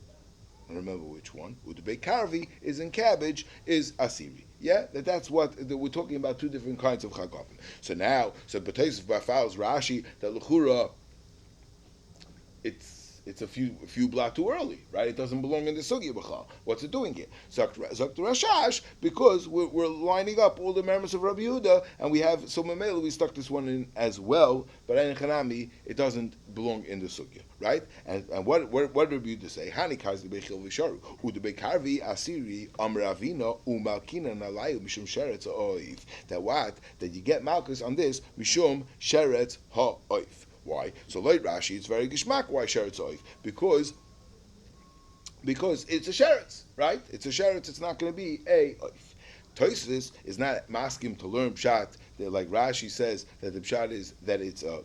I don't remember which one. Udebei Karvi is in cabbage, is Asiri. Yeah, that's what we're talking about. Two different kinds of chagavim. So B'Tosfos B'Faus Rashi that l'chura it's a few block too early, right? It doesn't belong in the sugya b'chal. What's it doing here? Zok Rashash, because we're lining up all the members of Rabbi Yehuda, and we have so Mamela we stuck this one in as well. But in Chanami, it doesn't belong in the sugya, right? And what did Rabbi Yehuda say? Hani karzi bechil v'sharu u'debei karvi asiri amravina u'malkina nalayu mishum sheretz ha'oiv. That you get malchus on this mishum sheretz ha'oiv. Why? So like Rashi, it's very gishmak. Why sheretz oif? Because it's a sheretz, right? It's a sheretz. It's not going to be a oif. Tosfos is not maskim to learn pshat. That like Rashi says that the pshat is that it's a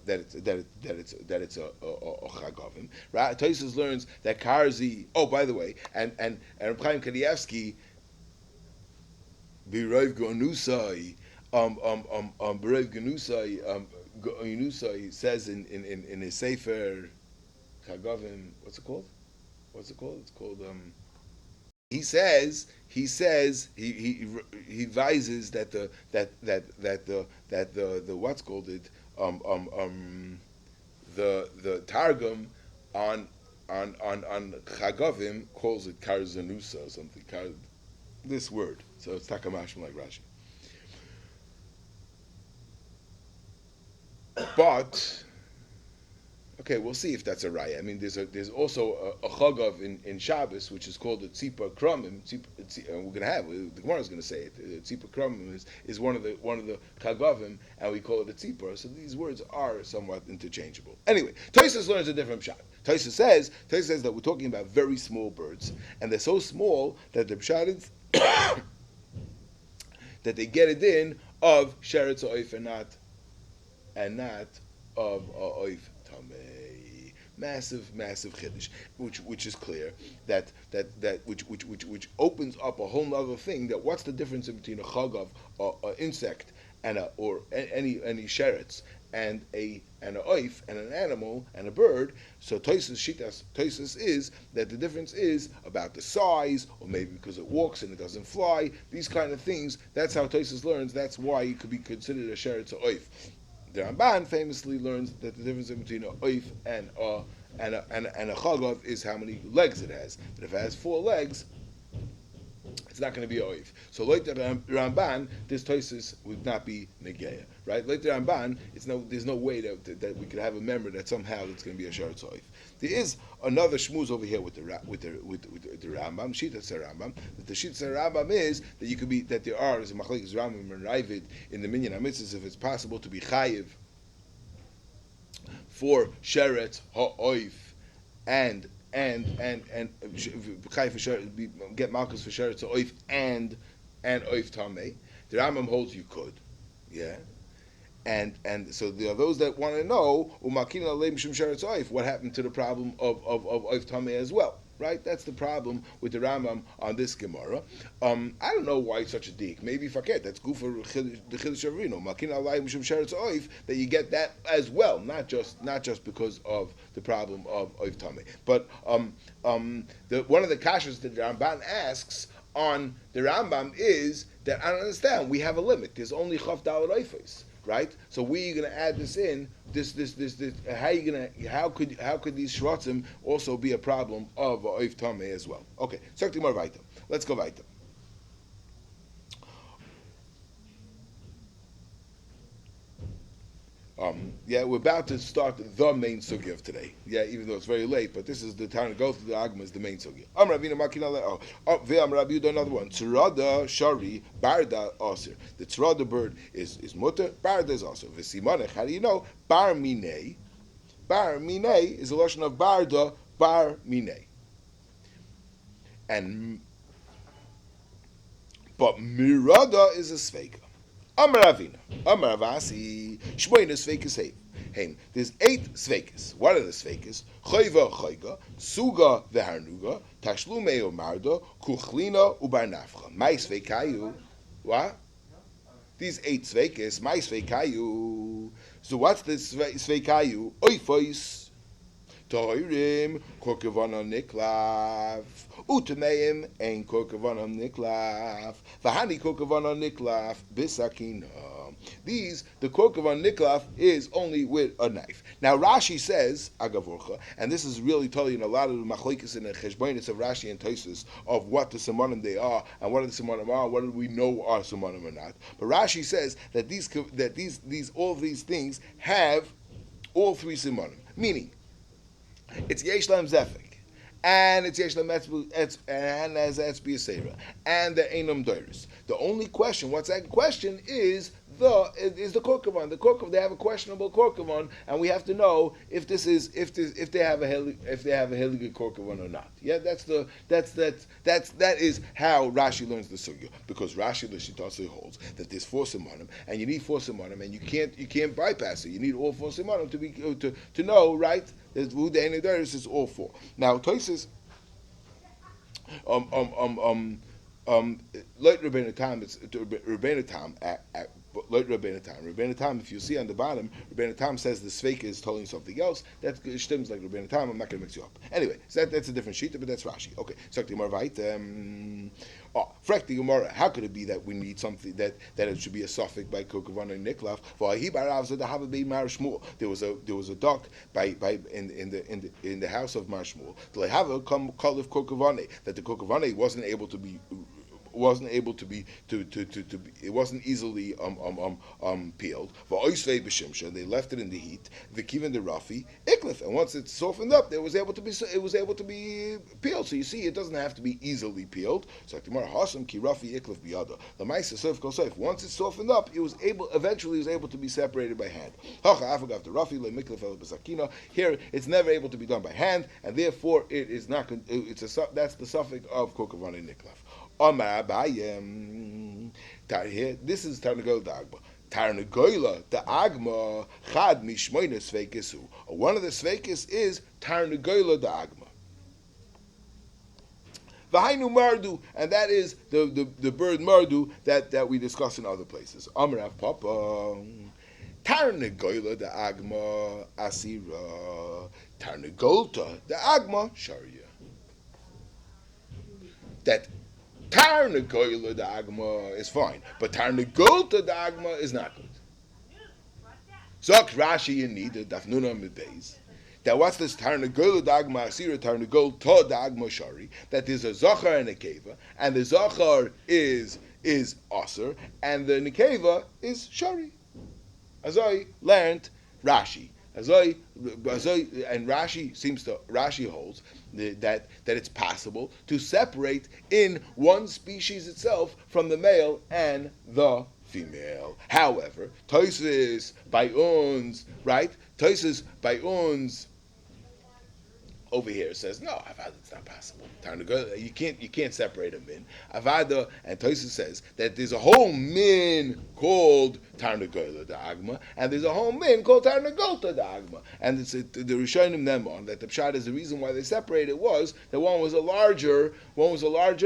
chagavim. Tosfos learns that karzi. Oh, by the way, and Reb Chaim Kanievsky b'rov gonusai b'rov gonusai. Yonusai says in his sefer Chagavim, what's it called? It's called he advises that the what's called it the Targum on Chagavim calls it Karzanusa or something. This word, so it's takamashim like Rashi. But okay, we'll see if that's a raya. I mean, there's also a chagav in Shabbos which is called the tzipah krumim. We're gonna have the Gemara is gonna say it. Tzipah krumim is one of the chagavim, and we call it a tzipah. So these words are somewhat interchangeable. Anyway, Tosfos learns a different pshat. Tosfos says that we're talking about very small birds, and they're so small that the pshat is that they get it in of sheretz oif and not of oif tamei. Massive chiddush, which is clear which opens up a whole other thing. That what's the difference between a chagav, an insect, and any sheretz, and an oif, and an animal, and a bird. So Tosfos is that the difference is about the size, or maybe because it walks and it doesn't fly. These kind of things. That's how Tosfos learns. That's why it could be considered a sheretz or oif. The Ramban famously learns that the difference between a oif and a chagav is how many legs it has. But if it has 4 legs, it's not going to be a oif. So like the Ramban, this Tosfos would not be negeya, right? Like the Ramban, there's no way that we could have a member that somehow it's going to be a sheretz oif. There is another shmuz over here with the Rambam, Shitas Rambam. That the Shitas Rambam is that you could be that there are as a machlekes Rambam and Ravid in the minyan hamitzvos if it's possible to be chayiv for sheretz ha'oif and get malchus for sheretz ha'oif and oif tamei. The Rambam holds you could, yeah. And so there are those that want to know what happened to the problem of oif tamei as well, right? That's the problem with the Rambam on this Gemara. I don't know why it's such a dig. Maybe forget that's good for the Chiddush Arino. That you get that as well, not just because of the problem of oif tamei. But one of the kashas that the Ramban asks on the Rambam is that I don't understand. We have a limit. There's only chaf daled oifos. Right, so we're going to add this in. This. How could these shrotzim also be a problem of oif tamei as well? Okay, let's go weiter. We're about to start the main sugya of today. Yeah, even though it's very late, but this is the time to go through the argument. Is the main sugya. Another one. Tzrada shari barda aser. The tzrada bird is mutter. Barda is also. V'simanech. How do you know? Bar minei. Bar minei is a lotion of barda. Bar minei. But mirada is a sveika. Amar Avina, Amar Avasi, Shmoina Sveikas Heim. There's 8 sveikas. What are the sveikas? Choiva choiga, Suga veharnuga, Tashlume umarda, Kuchlina ubarnafcha. My sveikayu. What? These 8 sveikas, my sveikayu. So what's the sveikayu? Oifois. Toirim, Korkavana Niklav. Utameim, Ein Korkavana Niklav. Vahani Korkavana Niklav, Bisakina. The Korkavan Niklav is only with a knife. Now Rashi says, Agavorcha, and this is really telling a lot of the machlekes and the cheshbonis of Rashi and Tosfos of what the simonim they are, and what the simonim are, what do we know are simonim or not. But Rashi says that all these things have all 3 simonim. Meaning, it's Yesh Lahem Zefik, and it's Yesh Lahem and as Etzbi Yisera, and the Einam Doiris. The only question, what's that question, is the korkavan. The korkavan, they have a questionable korkavan, and we have to know if they have a helige korkavan or not. Yeah, that is how Rashi learns the sugya, because Rashi Lishitase holds that there's 4 simonim, and you need 4 simonim, and you can't bypass it. You need all 4 simonim to know, right? That the Einidaris is all 4. Now Tosfos like Rebbeinu Tam, it's Rebbeinu Tam But like Rabbeinu Tam, if you see on the bottom, Rabbeinu Tam says the Sveika is telling something else. That stems like Rabbeinu Tam. I'm not going to mix you up. Anyway, so that's a different sheet, but that's Rashi. Okay, so the Gemara Frek the Gemara. How could it be that we need something that it should be a suffix by Kokavana and Niklav? There was a duck in the house of Mar Shmuel. That the Kokavane wasn't able to be it wasn't easily peeled. They left it in the heat. V'kiven the rafi iklif, and once it's softened up, it was able to be peeled. So you see, it doesn't have to be easily peeled. So hasam ki rafi iklif biyada. The ma'isa sof kol sof. Once it's softened up, eventually was able to be separated by hand. Here, it's never able to be done by hand, and therefore it is not. That's the suffix of kokavane niklaf. This is Tarnagola Dagma. Tarnagola, the Agma, Chad Mishmoina Sveikisu. One of the Sveikis is Tarnagola the Agma. Vahainu Mardu, and that is the bird Mardu that we discuss in other places. Amrav Papa. Tarnagola the Agma Asira. Tarnagolta the Agma Sharia. That Tarnagola the Agma is fine, but Tarnagolta the Agma is not good. Zok Rashi in Nida Dafnuna Mibeis. That what's this Tarnagola the Agma Asira Tarnagolta the Agma Shari? That there's a Zachar and a Nekeva, and the Zachar is Aser, and the Nekeva is Shari. As I learned Rashi. And Rashi holds that it's possible to separate in one species itself from the male and the female. However, Tosis by uns, right? Tosis by uns over here says no, Avada, it's not possible. You can't separate a min. Avada, and Tosis says that there's a whole min called Tarnagola the Agma, and there's a whole min called Tarnagolta the Agma. And it's the Rishonim them on that the pshat is the reason why they separated was that one was a larger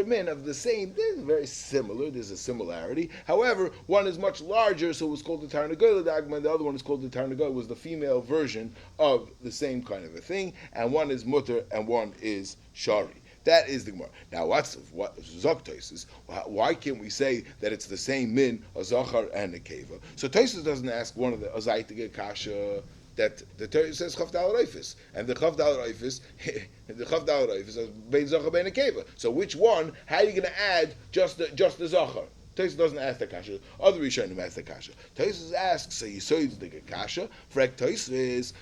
min of the same. They're very similar. There's a similarity. However, one is much larger, so it was called the Tarnagola the Agma, and the other one is called the Tarnagola. Was the female version of the same kind of a thing, and one is mutter and one is shari. That is the Gemara. Now, what Zok Tosis? Why can't we say that it's the same min, a Zachar and a Keva? So Tosis doesn't ask one of the Azai to get kasha that the Torah says Chav Dal Reifis, and the Chav Dal Reifis is Bein Zachar Bein a Keva. So which one? How are you going to add just the Zachar? Tosis doesn't ask the kasha. Other Rishonim ask the kasha. Tosis asks, so you saw the kasha. Frek Tosis,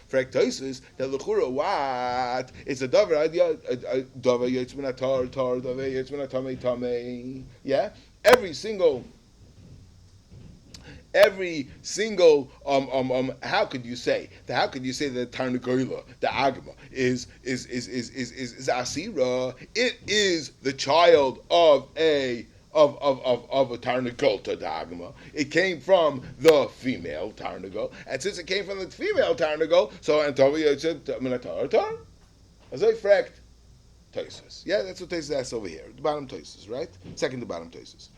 that l'chura what? It's a davar yetz min atar, davar yetz min atamei tamei. Yeah, every single. How could you say that Tarnagola, the Agma, is Asira? It is the child of a Tarnagolta Dagma. It came from the female Tarnagol, and since it came from the female Tarnagol, so Antovia said Minatar. As I fracked Tosis. Yeah, that's what Tosis asks over here. The bottom Tosis, right? Second to bottom Tosis.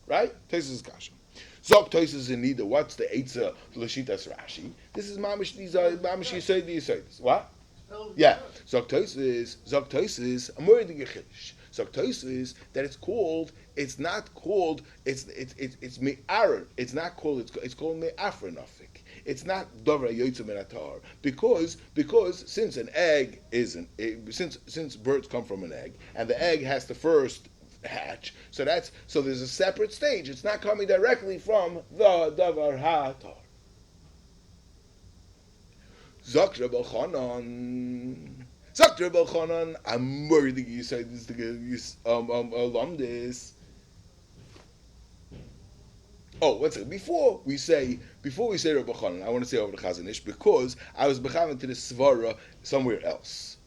Right? Tosis is kasha. Zok Tosis in neither. What's the Eitzah Lashitas Rashi? This is Mamish Yisayis. What? Yeah, Zoktosis, Amoridi Gechilish. Zoktosis that it's me'aron. It's not called. It's called me'afranofik. It's not Dovra Yotzim Atar because since an egg since birds come from an egg and the egg has to first hatch. So there's a separate stage. It's not coming directly from the Davar HaTar. Zok Rebel Chanan, I'm worried that you said this to this. Oh, what's it? Before we say Rebel Chanan, I want to say over the Chazanish because I was bechaven to the Svara somewhere else.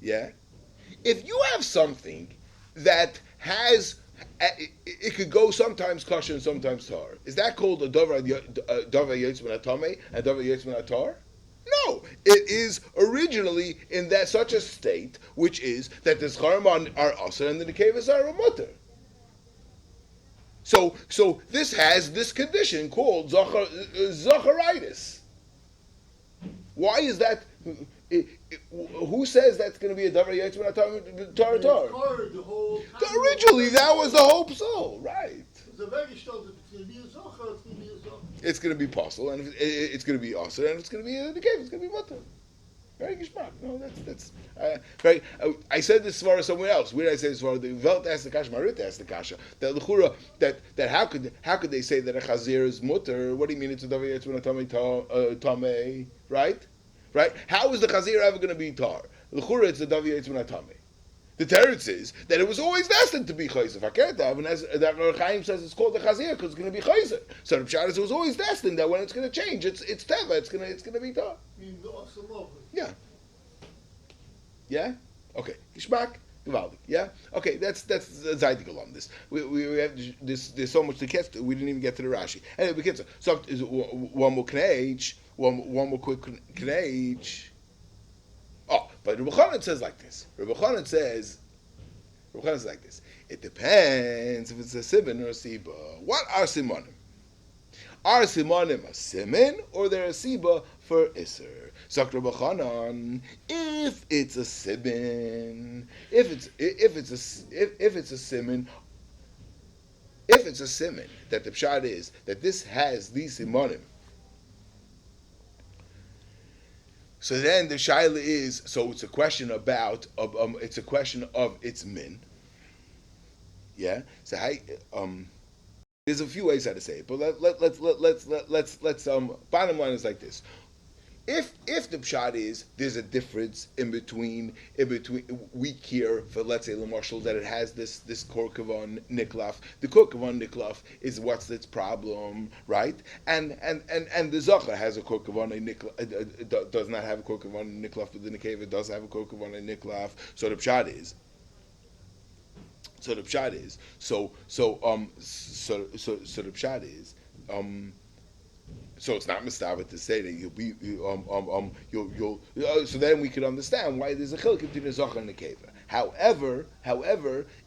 Yeah? If you have something that has it could go sometimes kosher and sometimes tar. Is that called a davar yetz min atame and davar yetz min atar? No, it is originally in that such a state, which is that the Zcharim are Aser and the Nekevas are a Mutter. So this has this condition called Zacharitis. Why is that? Who says that's going to be a Davar Yetz when I Torah? The whole time. Originally, that was the hope so, right? The Vegeshtal, if it's going to be a Zohar, it's going to be a Zohar. It's going to be possible, and it's going to be Aser, and it's going to be the cave. It's going to be Mutter. Very geschmack. No, that's very. I said this for somewhere else. Where did I say this for? The Welt asked the kasha, Marit asked the kasha. That l'chura, that how could they say that a chazir is mutter? What do you mean it's a davar yetz when a tamei, right? Right? How is the chazir ever going to be tar? L'chura, it's a davar yetz when a tamei. The teretz is that it was always destined to be chayzer. And as that Chaim says, it's called the chazir because it's going to be chayzer. So the pshat is it was always destined that when it's going to change, it's teva. It's going to be tar. Yeah. Yeah? Okay. Geschmack, gewaldig. Yeah? Okay, that's Zeitig on this. We have this, there's so much to get to, we didn't even get to the Rashi. Anyway, we get so one more knage, one more quick knage. Oh, but Rebbe Chanan says like this. Rebbe Chanan says like this. It depends if it's a siman or a siba. What are simanim? Are simanim a siman or they're a siba for iser? Sagt Rebbe Chanan, if it's a siman, if it's a siman, that the pshat is that this has these simanim. So then the shaila is, so it's a question about it's a question of its min. Yeah. So there's a few ways how to say it, but let's bottom line is like this. If the pshat is there's a difference in between we care for, let's say l'mashal, that it has this korkavan niklaf. The korkavan niklaf is what's its problem, right? And the zachar has a korkavan niklaf, does not have a korkavan niklaf, but the nekeva does have a korkavan niklaf. So the pshat is. So the pshat is. So the pshat is. So it's not mistavet to say that so then we could understand why there's a chiluk between the zachar and the keva. However,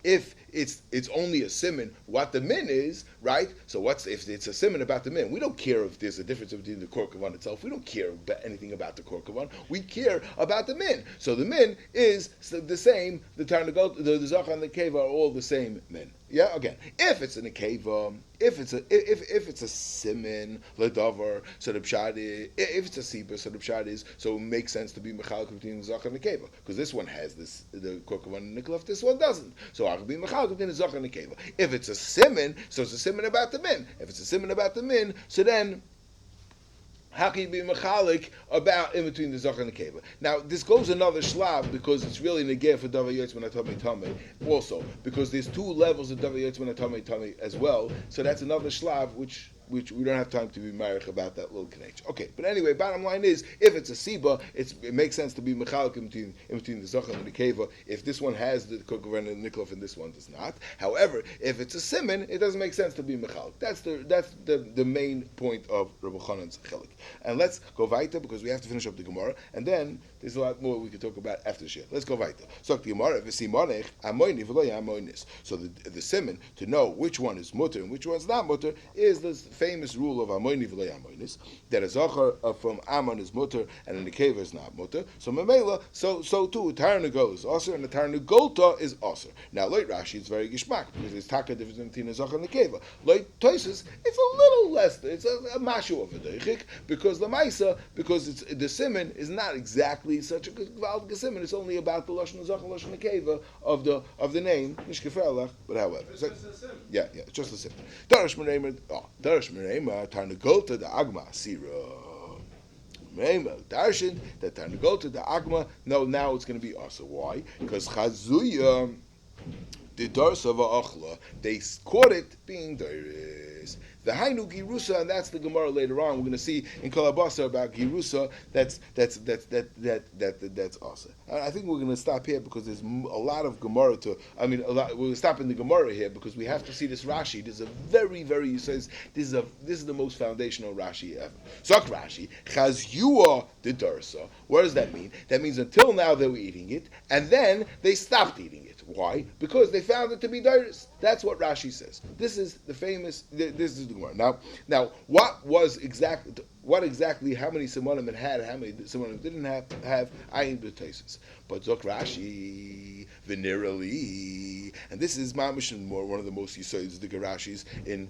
if it's only a siman, what the min is, right? So if it's a siman about the min? We don't care if there's a difference between the korkavan itself. We don't care about anything about the korkavan. We care about the min. So the min is the same. The tarnagol, the zachar and the keva are all the same min. Yeah. Again, if it's in a keva, if it's a siman ledavar, so the pshat is, if it's a siba, so the pshat is, so it makes sense to be mechalek between the zachar and the keva because this one has the korkavan and niklaf, this one doesn't. So I could be mechalek between the zachar and the keva. If it's a siman, so it's a siman about the min. If it's a siman about the min, so then how can you be mechalik about in between the zachar and the keva? Now this goes another shlav because it's really negeh for davar yetz when tamei also because there's two levels of davar yetz when tamei as well. So that's another shlav which we don't have time to be marich about that little connection. Okay, but anyway, bottom line is if it's a siba, it makes sense to be mechalik in between the zachar and the keva. If this one has the korkavan and the niklaf and this one does not. However, if it's a siman, it doesn't make sense to be mechalik. That's the main point of Rebbe Chanan's chelik. And let's go weiter because we have to finish up the Gemara, and then there's a lot more we can talk about after Shir. Let's go weiter. So the Gemara, so the siman to know which one is mutter and which one's not mutter is the famous rule of amoini v'lo amoinis, that a zachar from Ammon is mutter and an nekeva is not mutter. So memela, so too a tarnagol is aser and a tarnagolta is aser. Now like Rashi, it's very geschmack because there's taka difference between a zachar and a nekeva. Like Tosis, it's a little less. It's a mashu of a deichik because the ma'isa, because it's the siman is not exactly such a good siman. It's only about the lashon zachar, lashon nekeva of the name nishkefelach. But however, it's yeah, it's just the siman. Darash Merema, Tarnagolta the Agma Sira. Merema, Darshan, that Tarnagolta the Agma, no, now it's going to be also. Why? Because Chazuya, the Darsa Va'achla, they caught it being Dairis. The Hainu Girusa, and that's the Gemara later on. We're going to see in Kolabasa about Girusa. That's also. I think we're going to stop here because there's a lot of Gemara to. We'll stop in the Gemara here because we have to see this Rashi. This is a very, very. He says this is the most foundational Rashi ever. Zok Rashi Chaz Yua the Dursa. What does that mean? That means until now they were eating it, and then they stopped eating it. Why? Because they found it to be dairis. That's what Rashi says. This is the famous. This is the Gemara. Now, what exactly? How many simonim it had? How many simonim didn't have? Ayin b'taisus. But Zok Rashi venerally, and this is mamish and more one of the most yisoids the Rashis in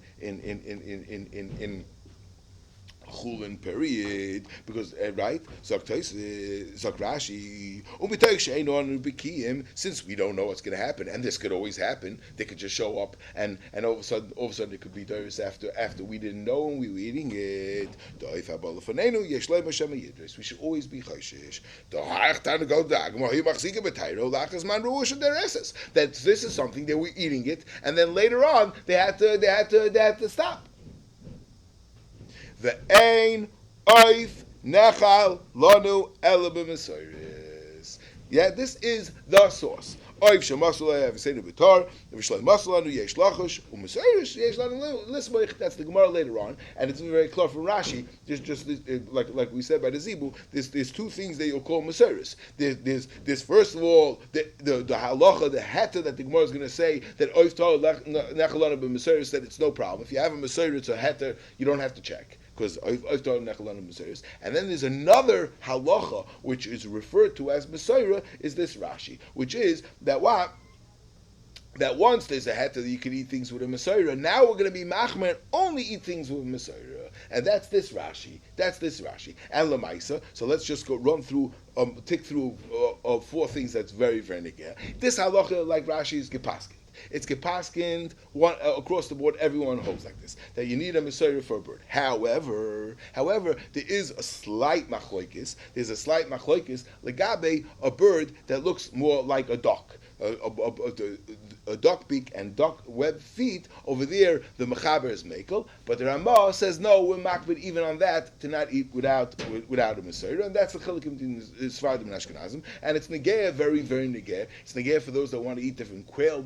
Chulin period, because right, Zok Rashi, since we don't know what's going to happen, and this could always happen, they could just show up, and all of a sudden it could be dairis after we didn't know and we were eating it. We should always be chayshish. That this is something they were eating it, and then later on they had to stop. Ve'ein oif nechal lanu ela b'mesoris. Yeah, this is the source. Oif shemasula v'seinu b'tar v'shlei masulanu yesh lachush u'mesoris yesh lanu lismoich. That's the Gemara later on, and it's very clear from Rashi. Just like we said by the Zibu, there's two things that you'll call mesoris. There's first of all the halacha, the heta that the Gemara is going to say that oif tar nechal lanu b'mesoris, that it's no problem. If you have a mesoris or heta, you don't have to check. Because and then there's another halacha which is referred to as Mesorah, is this Rashi, which is that once there's a heta that you can eat things with a Mesorah, now we're going to be machmer only eat things with a Mesorah, and that's this Rashi. And Lamaisa. So let's just go tick through four things that's very very negeh. This halacha, like Rashi, is gepaskin. It's gepaskind across the board. Everyone holds like this, that you need a mesorah for a bird. However, there is a slight machloikis. There's a slight machloikis legabe a bird that looks more like a duck. A duck beak and duck web feet. Over there, the mechaber is mekel, but the Ramah says no, we're makbid even on that to not eat without a mesorah, and that's the chilik in Sfardim and Ashkenazim, and it's negeh, very very negeh. It's negeh for those that want to eat different quail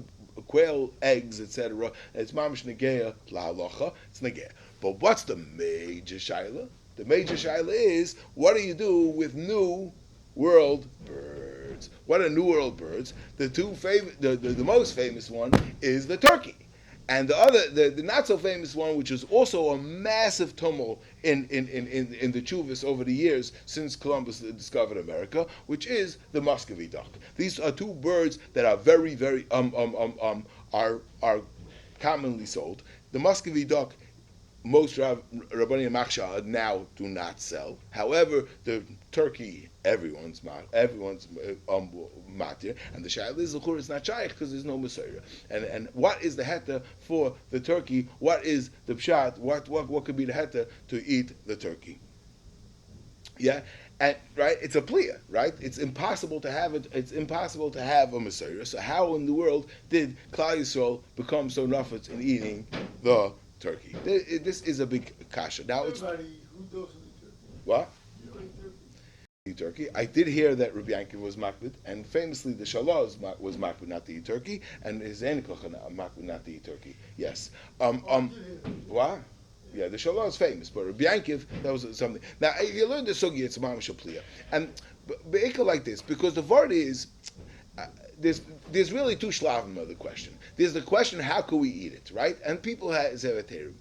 eggs, etc. It's mamish negeya la halacha. It's negeya. But what's the major shaila? The major shaila is, what do you do with new world birds? What are new world birds? The most famous one is the turkey. And the not so famous one, which is also a massive tumult in the chuvas over the years since Columbus discovered America, which is the Muscovy duck. These are two birds that are very, very are commonly sold. The Muscovy duck, most Rabbani Machshah now do not sell. However, the turkey, everyone's matir, and the shaila is it's not shaykh because there's no mesorah. And what is the heta for the turkey? What is the pshat? What could be the heta to eat the turkey? Yeah, and right, it's a pliya, right? It's impossible to have it. It's impossible to have a mesorah. So how in the world did Klal Yisrael become so nafetz in eating the turkey? This is a big kasha. Now it's who doesn't eat turkey? What? You don't eat turkey? Turkey. I did hear that Rabbi Yankiv was makbid, and famously the Shalah was makbid not to eat turkey, and his Enikoch makbid not to eat turkey. Yes. What? Yeah, the Shalah is famous, but Rabbi Yankiv, that was something. Now you learn the sugi, it's mamish pliya, and be'ikah like this, because the word is there's really two shlavim of the question. There's the question, how can we eat it, right? And people have zevaterim,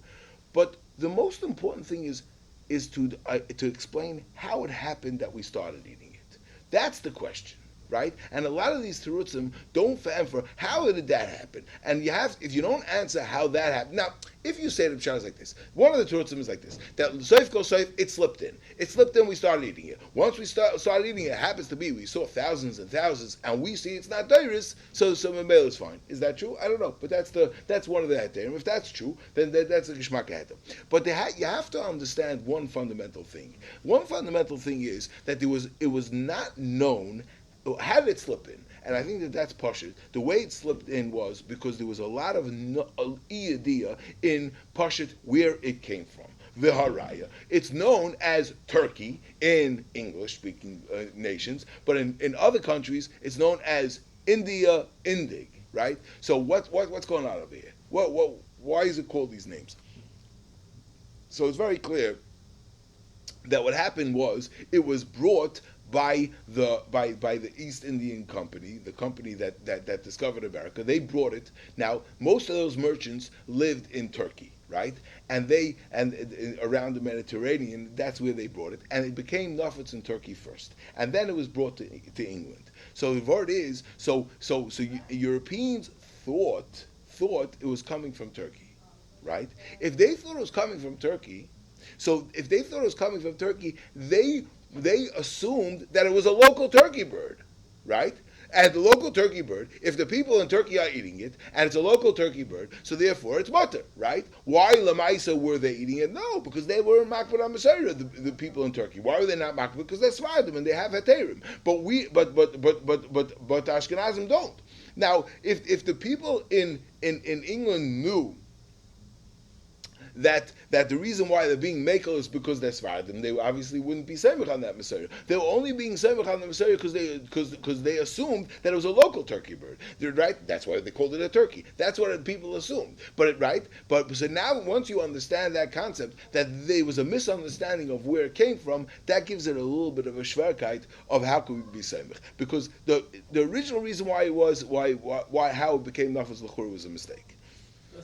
but the most important thing is to explain how it happened that we started eating it. That's the question, right? And a lot of these terutzim don't fan for how did that happen. And if you don't answer how that happened. Now, if you say the pshat is like this, one of the terutzim is like this: that soif goes soif, it slipped in. We started eating it. Once we started eating it, it happens to be we saw thousands and thousands, and we see it's not dairis, so memel is fine. Is that true? I don't know, but that's one of the heterim. If that's true, then that's a geshmak heter. But you have to understand one fundamental thing. One fundamental thing is that it was not known. How did it slip in? and I think that that's pashut. The way it slipped in was because there was a lot of iyadiyah in pashut where it came from. Viharaya. It's known as Turkey in English-speaking nations, but in other countries, it's known as India, Indig, right? So what's going on over here? Why is it called these names? So it's very clear that what happened was it was brought by the East Indian Company, the company that discovered America. They brought it. Now most of those merchants lived in Turkey, right? And around the Mediterranean, that's where they brought it, and it became nafetz in Turkey first, and then it was brought to England. So the word is so Europeans thought it was coming from Turkey, right? If they thought it was coming from Turkey, they assumed that it was a local turkey bird, right? And the local turkey bird, if the people in Turkey are eating it, and it's a local turkey bird, so therefore it's mutter, right? Why lamaisa were they eating it? No, because they were makbid on MESORAH, the people in Turkey. Why were they not makbid? Because they're Svardim and they have heterim. But Ashkenazim don't. Now, if the people in England knew that the reason why they're being makel is because they're Svardim, they obviously wouldn't be semich on that MESORAH. They were only being semich on the MESORAH because they assumed that it was a local turkey bird. They're right. That's why they called it a turkey. That's what people assumed. But so now once you understand that concept, that there was a misunderstanding of where it came from, that gives it a little bit of a shverkeit of how could we be semich. Because the original reason why it was how it became nafas l'chur was a mistake. The